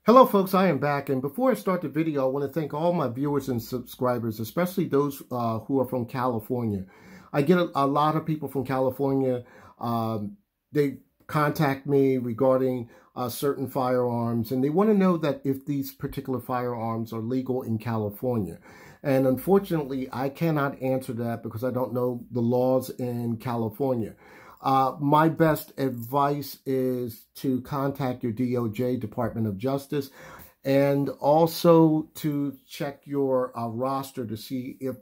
Hello folks, I am back, and before I start the video, I want to thank all my viewers and subscribers, especially those who are from California. I get a lot of people from California. They contact me regarding certain firearms, and they want to know that if these particular firearms are legal in California. And unfortunately, I cannot answer that because I don't know the laws in California. My best advice is to contact your DOJ, Department of Justice, and also to check your roster to see if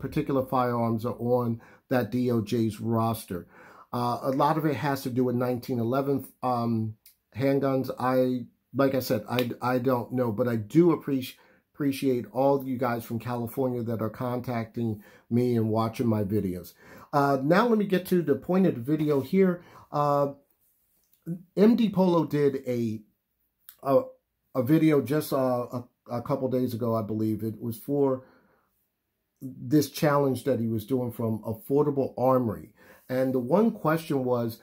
particular firearms are on that DOJ's roster. A lot of it has to do with 1911 handguns. Like I said, I don't know, but I do appreciate all you guys from California that are contacting me and watching my videos. Now let me get to the point of the video here. MD Polo did a video just a couple days ago, I believe. It was for this challenge that he was doing from Affordable Armory. And the one question was,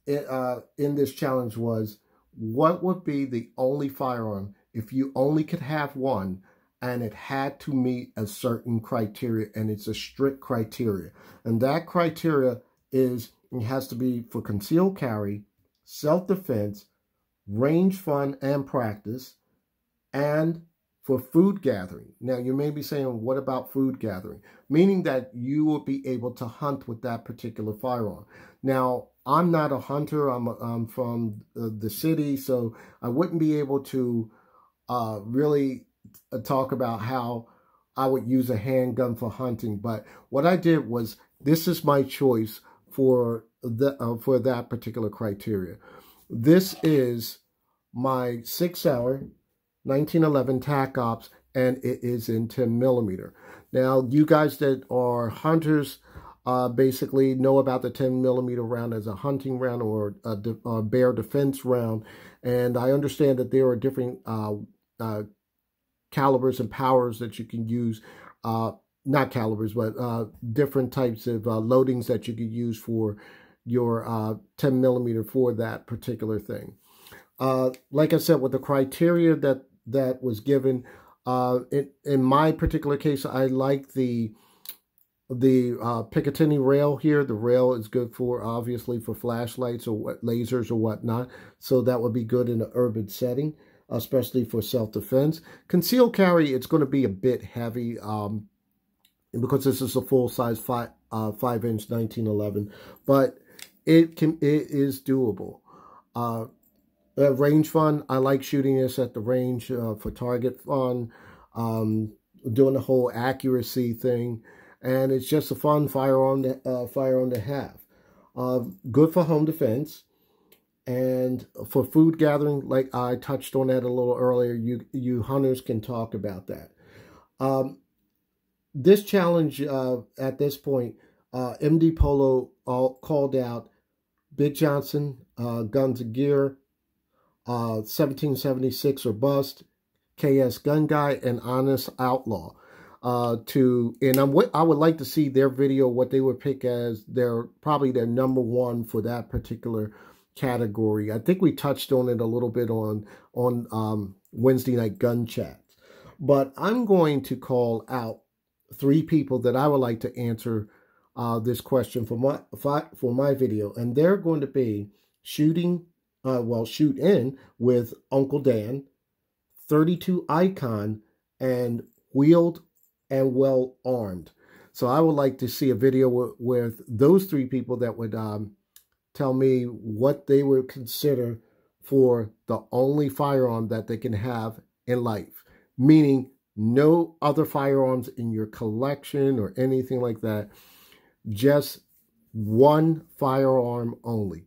in this challenge was, what would be the only firearm if you only could have one and it had to meet a certain criteria, and it's a strict criteria. And that criteria is, it has to be for concealed carry, self-defense, range, fun, and practice, and for food gathering. Now, you may be saying, what about food gathering? Meaning that you will be able to hunt with that particular firearm. Now, I'm not a hunter. I'm from the city, so I wouldn't be able to really talk about how I would use a handgun for hunting. But what I did was, this is my choice for that particular criteria. This is my 6-hour 1911 TAC Ops, and it is in 10mm. Now, you guys that are hunters basically know about the 10mm round as a hunting round or a bear defense round. And I understand that there are different calibers and powers that you can use, not calibers, but different types of loadings that you could use for your 10mm for that particular thing. Like I said, with the criteria that was given, in my particular case, I like the Picatinny rail here. The rail is good for, obviously, for flashlights or lasers or whatnot. So that would be good in an urban setting, especially for self-defense. Concealed carry, it's going to be a bit heavy because this is a full-size 5-inch 1911, but it is doable. Range fun, I like shooting this at the range for target fun, doing the whole accuracy thing, and it's just a fun firearm to have. Good for home defense. And for food gathering, like I touched on that a little earlier, you hunters can talk about that. This challenge, at this point, MD Polo called out Big Johnson, Guns and Gear, 1776 or Bust, KS Gun Guy, and Honest Outlaw. And I would like to see their video, what they would pick as probably their #1 for that particular category. I think we touched on it a little bit on Wednesday night gun chats, but I'm going to call out 3 people that I would like to answer this question for my video, and they're going to be Shoot In with Uncle Dan, 32 Icon, and Wheeled and Well Armed. So I would like to see a video with those 3 people that would tell me what they would consider for the only firearm that they can have in life. Meaning no other firearms in your collection or anything like that. Just one firearm only.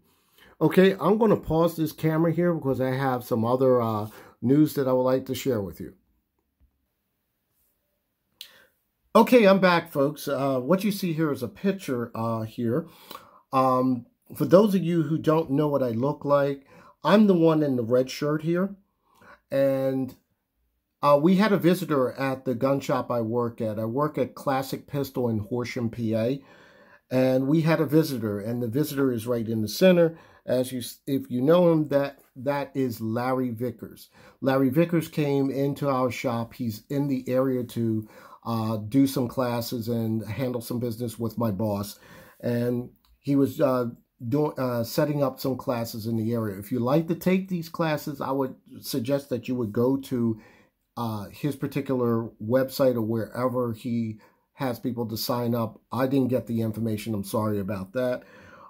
Okay, I'm going to pause this camera here because I have some other news that I would like to share with you. Okay, I'm back, folks. What you see here is a picture here. For those of you who don't know what I look like, I'm the one in the red shirt here. And we had a visitor at the gun shop I work at. I work at Classic Pistol in Horsham, PA. And we had a visitor, and the visitor is right in the center. If you know him, that is Larry Vickers. Larry Vickers came into our shop. He's in the area to do some classes and handle some business with my boss, and he was setting up some classes in the area. If you like to take these classes, I would suggest that you would go to his particular website or wherever he has people to sign up. I didn't get the information. I'm sorry about that.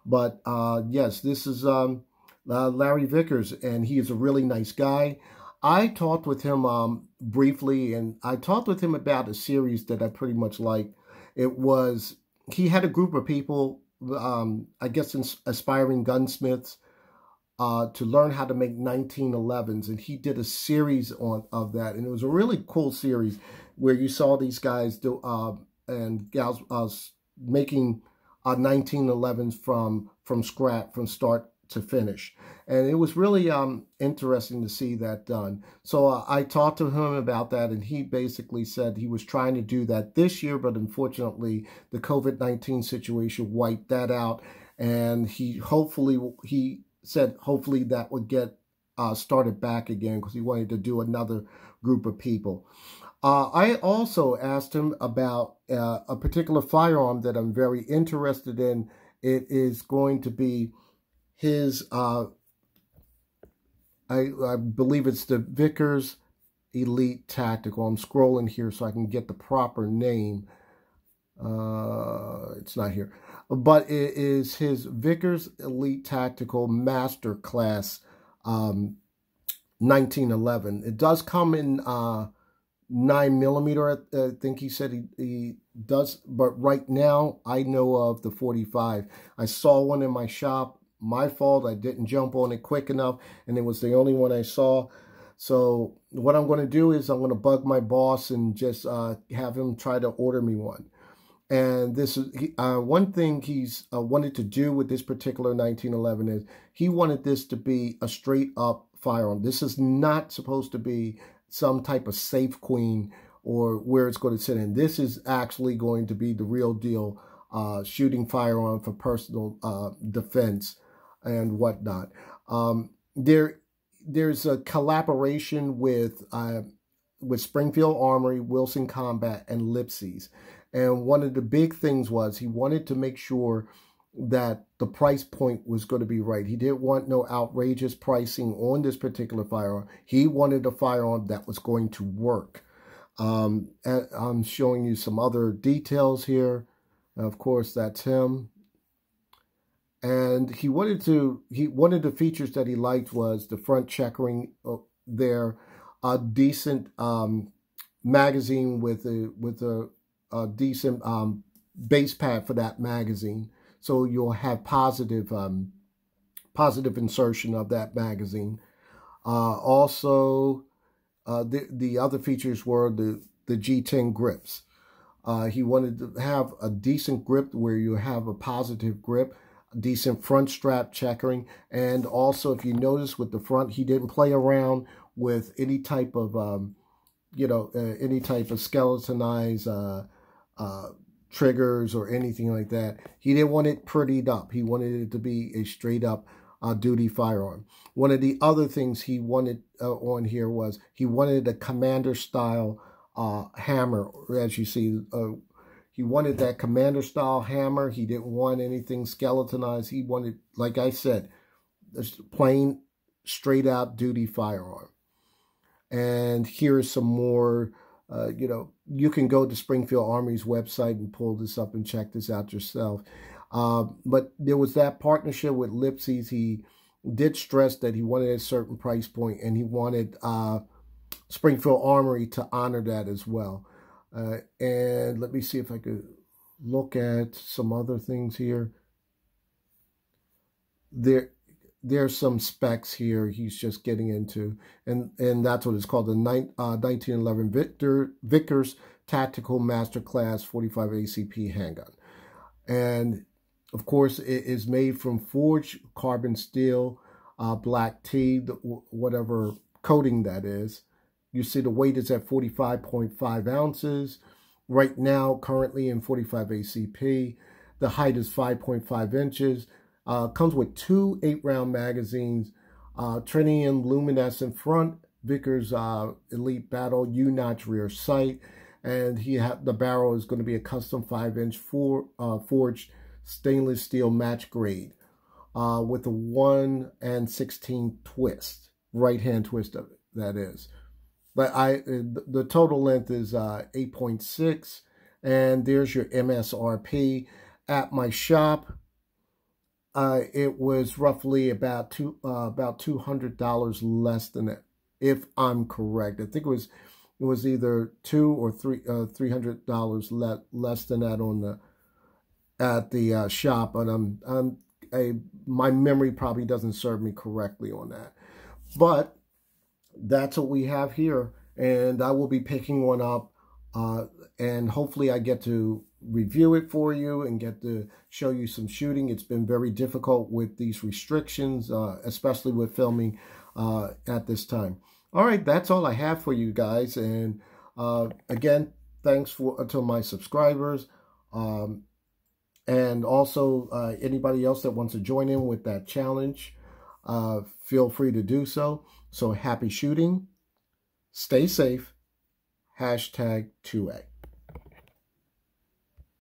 But yes, this is Larry Vickers, and he is a really nice guy. I talked with him briefly, and I talked with him about a series that I pretty much liked. He had a group of people, I guess aspiring gunsmiths, to learn how to make 1911s, and he did a series of that, and it was a really cool series where you saw these guys and gals making 1911s from scratch, from start to finish. And it was really interesting to see that done. So I talked to him about that, and he basically said he was trying to do that this year, but unfortunately the COVID-19 situation wiped that out. And he said hopefully that would get started back again, because he wanted to do another group of people. I also asked him about a particular firearm that I'm very interested in. It is going to be his, I believe it's the Vickers Elite Tactical. I'm scrolling here so I can get the proper name. It's not here. But it is his Vickers Elite Tactical Master Class 1911. It does come in 9mm, I think he said he does. But right now, I know of the 45. I saw one in my shop. My fault, I didn't jump on it quick enough, and it was the only one I saw. So what I'm going to do is I'm going to bug my boss and just have him try to order me one. And this is one thing he's wanted to do with this particular 1911 is he wanted this to be a straight up firearm. This is not supposed to be some type of safe queen or where it's going to sit in. This is actually going to be the real deal shooting firearm for personal defense and whatnot. There's a collaboration with Springfield Armory, Wilson Combat, and Lipsy's. And one of the big things was he wanted to make sure that the price point was going to be right. He didn't want no outrageous pricing on this particular firearm. He wanted a firearm that was going to work. And I'm showing you some other details here. Of course, that's him. And one of the features that he liked was the front checkering there, a decent magazine with a decent base pad for that magazine, so you'll have positive insertion of that magazine. Also, the other features were the G10 grips. He wanted to have a decent grip where you have a positive grip, a decent front strap checkering, and also if you notice with the front, he didn't play around with any type of any type of skeletonized triggers or anything like that. He didn't want it prettied up. He wanted it to be a straight up duty firearm. One of the other things he wanted on here was he wanted a commander style hammer. As you see, he wanted that commander style hammer. He didn't want anything skeletonized. He wanted, like I said, just plain straight out duty firearm. And here's some more, you can go to Springfield Armory's website and pull this up and check this out yourself. But there was that partnership with Lipsy's. He did stress that he wanted a certain price point, and he wanted Springfield Armory to honor that as well. And let me see if I could look at some other things here. There's some specs here he's just getting into, and that's what it's called, the 1911 Vickers Tactical Master Class 45 ACP handgun. And of course, it is made from forged carbon steel, black tea, whatever coating that is. You see the weight is at 45.5 ounces. Right now, currently in 45 ACP, the height is 5.5 inches. Comes with 2 8-round magazines, Trinium luminescent front, Vickers Elite Battle U-notch rear sight, and the barrel is going to be a custom 5-inch forged stainless steel match grade with a 1/16 twist, right-hand twist of it, that is. But the total length is 8.6, and there's your MSRP. At my shop, it was roughly about $200 less than that, if I'm correct. I think it was either $200 or $300 less than that at the shop, but my memory probably doesn't serve me correctly on that. But that's what we have here, and I will be picking one up, and hopefully I get to review it for you and get to show you some shooting. It's been very difficult with these restrictions, especially with filming at this time. All right, that's all I have for you guys, and again, thanks to my subscribers, and also anybody else that wants to join in with that challenge, feel free to do so. So happy shooting, stay safe, #2A.